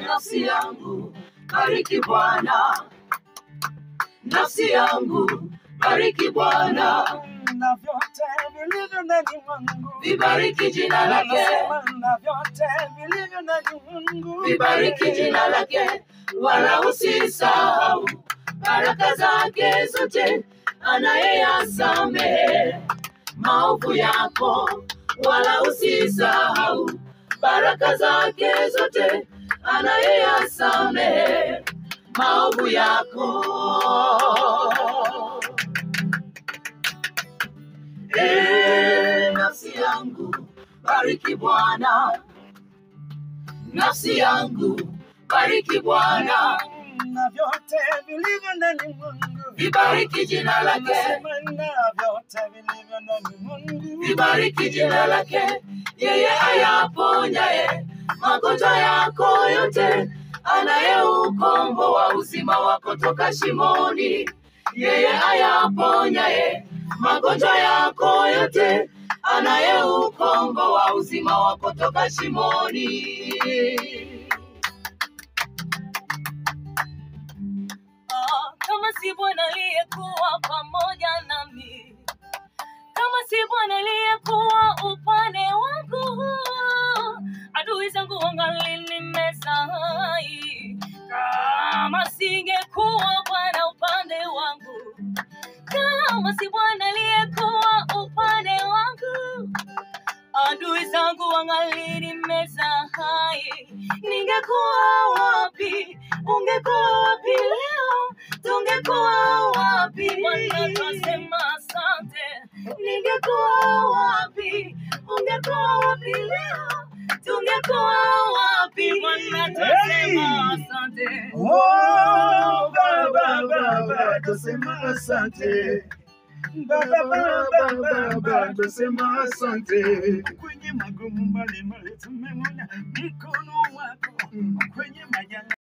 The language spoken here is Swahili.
Nafsi yangu bariki Bwana, nafsi yangu bariki Bwana, na vyote vilivyo ndani mwangu vibariki jina lake. Na vyote vilivyo ndani mwangu Vibariki jina lake, wala usisahau baraka zake zote, anayeyasamehe maovu yako. Wala usisahau baraka zake zote, anayeyasamehe maovu yako. Nafsi yangu bariki Bwana, nafsi yangu bariki Bwana, na vyote vilivyo ndani mwangu vibariki jina lake. Na vyote vilivyo ndani mwangu Vibariki jina lake, yeye ayaponyaye magonjwa yako yote, anayeukomboa uzima wako toka shimoni. Yeye ayaponyaye magonjwa yako yote, anayeukomboa uzima wako toka shimoni. Kama si Bwana aliyekuwa pamoja nami, kama si Bwana aliyekuwa upande wangu, adui zangu wangalinimeza hai. Kama singekuwa Bwana upande wangu, kama si Bwana aliyekuwa upande wangu, adui zangu wangalinimeza hai. Ningekuwa wapi? Ungekuwa wapi leo? Tungekuwa wapi? Bwana twasema asante. Ningekuwa wapi? Ungekuwa wapi leo? Tungekuwa wapi? Bwana twasema asante. Oh, Baba, tusema asante. Baba, tusema asante. Kwenye magumu mbalimbali tumemwona mkono wako, kwenye majanga